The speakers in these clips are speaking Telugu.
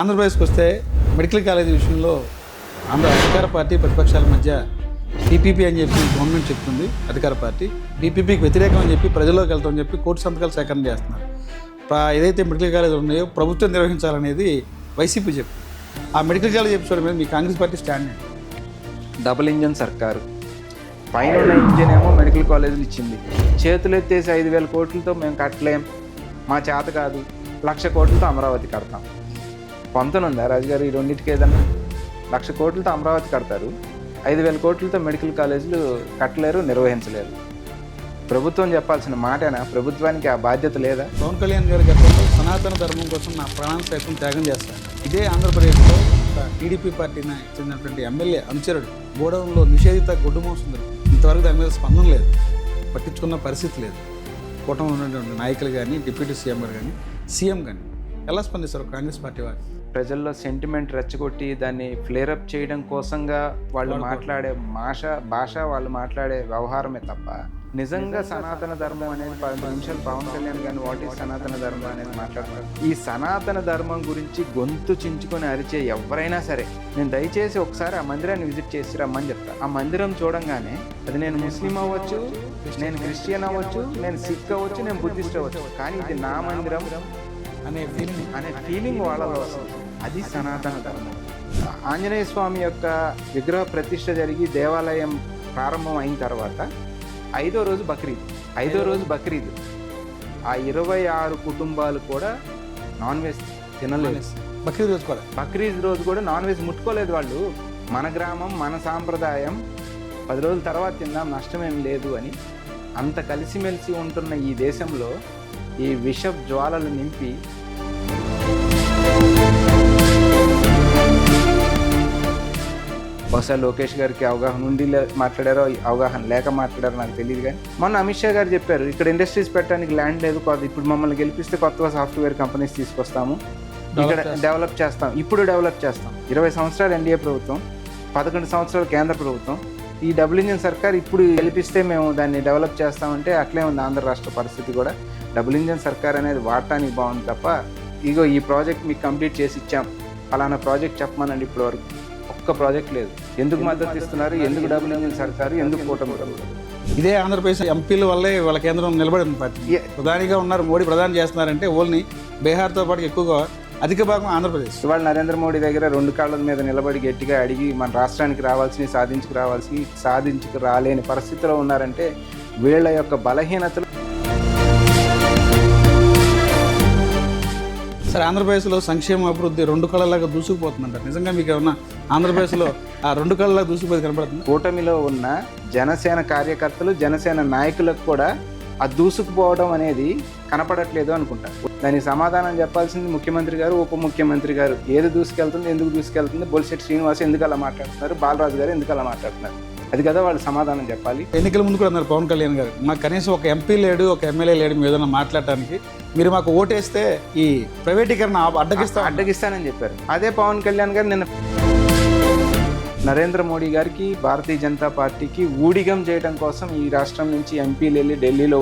ఆంధ్రప్రదేశ్కి వస్తే మెడికల్ కాలేజీ విషయంలో ఆంధ్ర అధికార పార్టీ ప్రతిపక్షాల మధ్య పీపీపీ అని చెప్పి గవర్నమెంట్ చెప్తుంది. అధికార పార్టీ పీపీపీకి వ్యతిరేకం అని చెప్పి ప్రజల్లోకి వెళ్తామని చెప్పి కోటి సంతకాలు సేకరణ చేస్తున్నారు. ఏదైతే మెడికల్ కాలేజీలు ఉన్నాయో ప్రభుత్వం నిర్వహించాలనేది వైసీపీ చెప్పి ఆ మెడికల్ కాలేజ్ ఎపిసోడ్ మీద మీ కాంగ్రెస్ పార్టీ స్టాండ్ ఏంటి? డబుల్ ఇంజన్ సర్కారు పైన ఉన్న ఇంజన్ ఏమో మెడికల్ కాలేజీలు ఇచ్చింది. చేతులు ఎత్తేసి 5,000 కోట్లతో మేము కట్టలేం, మా చేత కాదు, 1,00,000 కోట్లతో అమరావతి కడతాం. పొంతనుందా రాజుగారు? ఈ రెండింటికి ఏదన్నా 1,00,000 కోట్లతో అమరావతి కడతారు, 5,000 కోట్లతో మెడికల్ కాలేజీలు కట్టలేరు, నిర్వహించలేరు. ప్రభుత్వం చెప్పాల్సిన మాటేనా? ప్రభుత్వానికి ఆ బాధ్యత లేదా? పవన్ కళ్యాణ్ గారి గతంలో సనాతన ధర్మం కోసం నా ప్రాణాన్ని సైతం త్యాగం చేస్తాను. ఇదే ఆంధ్రప్రదేశ్లో టీడీపీ పార్టీని చెందినటువంటి ఎమ్మెల్యే అనుచరుడు గోడౌన్లో నిషేధిత గొడ్డు మోసం ఇంతవరకు దాని మీద స్పందన లేదు, పట్టించుకున్న పరిస్థితి లేదు. కూటమి ఉన్నటువంటి నాయకులు కానీ, డిప్యూటీ సీఎం గారు కానీ, సీఎం కానీ ఎలా స్పందిస్తారు కాంగ్రెస్ పార్టీ వారు? ప్రజల్లో సెంటిమెంట్ రెచ్చగొట్టి దాన్ని ఫ్లేరప్ చేయడం కోసంగా వాళ్ళు మాట్లాడే భాష వాళ్ళు మాట్లాడే వ్యవహారమే తప్ప నిజంగా సనాతన ధర్మం అనేది 10 నిమిషాలు పవన్ కళ్యాణ్ గారిని వాట్ ఈజ్ సనాతన ధర్మం అనేది మాట్లాడుతున్నారు. ఈ సనాతన ధర్మం గురించి గొంతు చించుకొని అరిచే ఎవరైనా సరే నేను దయచేసి ఒకసారి ఆ మందిరాన్ని విజిట్ చేసి రమ్మని చెప్తాను. ఆ మందిరం చూడంగానే అది నేను ముస్లిం అవ్వచ్చు, నేను క్రిస్టియన్ అవ్వచ్చు, నేను సిక్ అవ్వచ్చు, నేను బుద్ధిస్ట్ అవ్వచ్చు, కానీ ఇది నా మందిరం అనే ఫీలింగ్ వాళ్ళలో వస్తుంది. అది సనాతన ధర్మం. ఆంజనేయ స్వామి యొక్క విగ్రహ ప్రతిష్ఠ జరిగి దేవాలయం ప్రారంభం అయిన తర్వాత 5వ రోజు బక్రీద్ ఆ 26 కుటుంబాలు కూడా నాన్ వెజ్ తినలేదు. బక్రీద్ రోజు కూడా నాన్ వెజ్ ముట్టుకోలేదు వాళ్ళు. మన గ్రామం, మన సాంప్రదాయం, 10 రోజుల తర్వాత తిందాం, నష్టమేం లేదు అని అంత కలిసిమెలిసి ఉంటున్న ఈ దేశంలో ఈ విష జ్వాలలు నింపి బహుశా లోకేష్ గారికి అవగాహన ఉండి మాట్లాడారో అవగాహన లేక మాట్లాడారో నాకు తెలియదు. కానీ మొన్న అమిత్ షా గారు చెప్పారు, ఇక్కడ ఇండస్ట్రీస్ పెట్టడానికి ల్యాండ్ లేదు, ఇప్పుడు మమ్మల్ని గెలిపిస్తే కొత్తగా సాఫ్ట్వేర్ కంపెనీస్ తీసుకొస్తాము, ఇక్కడ డెవలప్ చేస్తాం. 20 సంవత్సరాలు ఎన్డీఏ ప్రభుత్వం, 11 సంవత్సరాలు కేంద్ర ప్రభుత్వం. ఈ డబుల్ ఇంజన్ సర్కార్ ఇప్పుడు గెలిపిస్తే మేము దాన్ని డెవలప్ చేస్తామంటే అట్లే ఉంది ఆంధ్ర రాష్ట్ర పరిస్థితి కూడా. డబుల్ ఇంజన్ సర్కార్ అనేది వాడటానికి బాగుంది తప్ప ఇగో ఈ ప్రాజెక్ట్ మీకు కంప్లీట్ చేసి ఇచ్చాం, అలానా ప్రాజెక్ట్ చెప్పమనండి. ఇప్పుడు వరకు ఒక్క ప్రాజెక్ట్ లేదు. ఎందుకు మద్దతు ఇస్తున్నారు? ఎందుకు డబుల్ ఇంజన్ సర్కారు? ఎందుకు కూటమి? ఇదే ఆంధ్రప్రదేశ్ ఎంపీల వల్లే వాళ్ళ కేంద్రం నిలబడింది. పార్టీ ప్రధానిగా ఉన్నారు, మోడీ ప్రధాని చేస్తున్నారంటే ఓన్లీ బీహార్తో పాటు ఎక్కువగా అధిక భాగం ఆంధ్రప్రదేశ్. ఇవాళ నరేంద్ర మోడీ దగ్గర 2 కాళ్ళ మీద నిలబడి గట్టిగా అడిగి మన రాష్ట్రానికి సాధించుకు రాలేని పరిస్థితిలో ఉన్నారంటే వీళ్ళ యొక్క బలహీనతలు. సరే, ఆంధ్రప్రదేశ్లో సంక్షేమ అభివృద్ధి 2 కళ్ళలాగా దూసుకుపోతుందంట. నిజంగా మీకు ఏమన్నా ఆంధ్రప్రదేశ్లో ఆ 2 కళ్ళలాగా దూసుకుపోయి కనపడుతుంది? కూటమిలో ఉన్న జనసేన కార్యకర్తలు, జనసేన నాయకులకు కూడా ఆ దూసుకుపోవడం అనేది కనపడట్లేదు అనుకుంటా. దానికి సమాధానం చెప్పాల్సింది ముఖ్యమంత్రి గారు, ఉప ముఖ్యమంత్రి గారు. ఏది దూసుకెళ్తుంది, ఎందుకు దూసుకెళ్తుంది, బొలిశెట్టి శ్రీనివాస్ ఎందుకు అలా మాట్లాడుతున్నారు, బాలరాజు గారు ఎందుకు అలా మాట్లాడుతున్నారు, అది కదా వాళ్ళు సమాధానం చెప్పాలి. ఎన్నికల ముందు కూడా అన్నారు పవన్ కళ్యాణ్ గారు, మాకు కనీసం ఒక ఎంపీ లేడు, ఒక ఎమ్మెల్యే లేడు, మీ ఏదైనా మాట్లాడటానికి, మీరు మాకు ఓటేస్తే ఈ ప్రైవేటీకరణ అడ్డగిస్తానని చెప్పారు. అదే పవన్ కళ్యాణ్ గారు నిన్న నరేంద్ర మోడీ గారికి, భారతీయ జనతా పార్టీకి ఊడిగం చేయడం కోసం ఈ రాష్ట్రం నుంచి ఎంపీలు వెళ్ళి ఢిల్లీలో.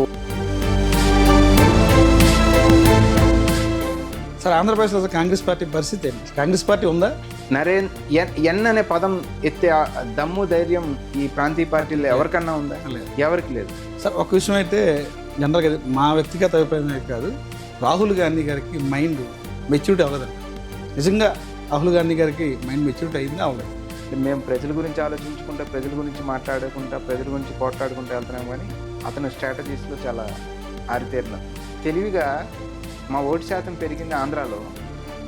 సార్, ఆంధ్రప్రదేశ్లో కాంగ్రెస్ పార్టీ పరిస్థితి ఏంటి? కాంగ్రెస్ పార్టీ ఉందా? ఎన్ అనే పదం ఎత్తే దమ్ము, ధైర్యం ఈ ప్రాంతీయ పార్టీలో ఎవరికన్నా ఉందా? ఎవరికి లేదు. సార్, ఒక విషయం అయితే జనరల్గా మా వ్యక్తిగత అభిప్రాయం అయితే కాదు, రాహుల్ గాంధీ గారికి మైండ్ మెచ్యూరిటీ అవ్వలేదంట. నిజంగా రాహుల్ గాంధీ గారికి మైండ్ మెచ్యూరిటీ అయిందా? అవ్వలేదు. మేము ప్రజల గురించి ఆలోచించుకుంటా, ప్రజల గురించి మాట్లాడుకుంటా, ప్రజల గురించి పోట్లాడుకుంటూ వెళ్తున్నాం. కానీ అతను స్ట్రాటజీస్లో చాలా ఆరితేరిన తెలివిగా మా ఓటు శాతం పెరిగింది ఆంధ్రాలో,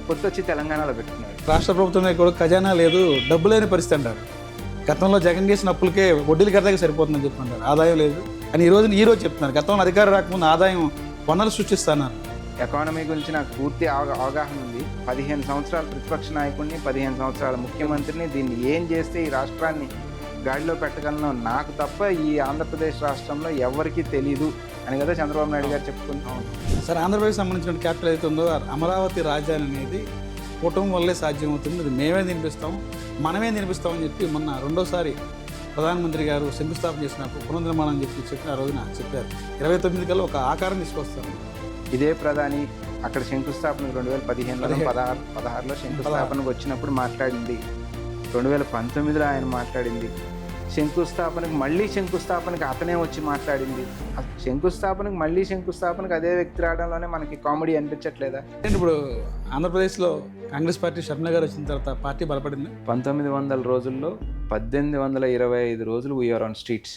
వచ్చి తెలంగాణలో పెట్టుకున్నారు. రాష్ట్ర ప్రభుత్వం కూడా ఖజానా లేదు, డబ్బు లేని పరిస్థితి అంటారు. గతంలో జగన్ చేసిన అప్పులకే వడ్డీలు కట్టడానికి సరిపోతుందని చెప్తున్నారు. ఆదాయం లేదు అని ఈరోజు చెప్తున్నారు. గతంలో అధికారం రాకముందు ఆదాయం వనరులు సృష్టిస్తున్నారు. ఎకానమీ గురించి నాకు పూర్తి అవగాహన ఉంది. 15 సంవత్సరాల ప్రతిపక్ష నాయకుడిని, 15 సంవత్సరాల ముఖ్యమంత్రిని, దీన్ని ఏం చేస్తే ఈ రాష్ట్రాన్ని గాడిలో పెట్టగలను నాకు తప్ప ఈ ఆంధ్రప్రదేశ్ రాష్ట్రంలో ఎవరికీ తెలీదు అని కదా చంద్రబాబు నాయుడు గారు చెప్పుకుంటున్నాం. సార్, ఆంధ్రప్రదేశ్ సంబంధించిన క్యాపిటల్ అయితే ఉందో అమరావతి రాజధాని అనేది కూటమి వల్లే సాధ్యమవుతుంది, అది మేమే మనమే నిర్మిస్తామని చెప్పి మొన్న 2వసారి ప్రధానమంత్రి గారు శంకుస్థాపన చేసినప్పుడు పునర్నిర్మాణం అని చెప్పి ఆ రోజున చెప్పారు. 29 కల్లా ఒక ఆకారం తీసుకొస్తారు. ఇదే ప్రధాని అక్కడ శంకుస్థాపనకు 2015లో 16లో శంకుస్థాపనకు వచ్చినప్పుడు మాట్లాడింది. 2019లో ఆయన మాట్లాడింది. శంకుస్థాపనకి అతనే వచ్చి మాట్లాడింది. శంకుస్థాపనకి అదే వ్యక్తి రావడంలోనే మనకి కామెడీ అనిపించట్లేదా? అంటే ఇప్పుడు ఆంధ్రప్రదేశ్లో కాంగ్రెస్ పార్టీ షర్మిల గారు వచ్చిన తర్వాత పార్టీ బలపడింది. 1900 రోజుల్లో 1825 రోజులు వీఆర్ ఆన్ స్ట్రీట్స్.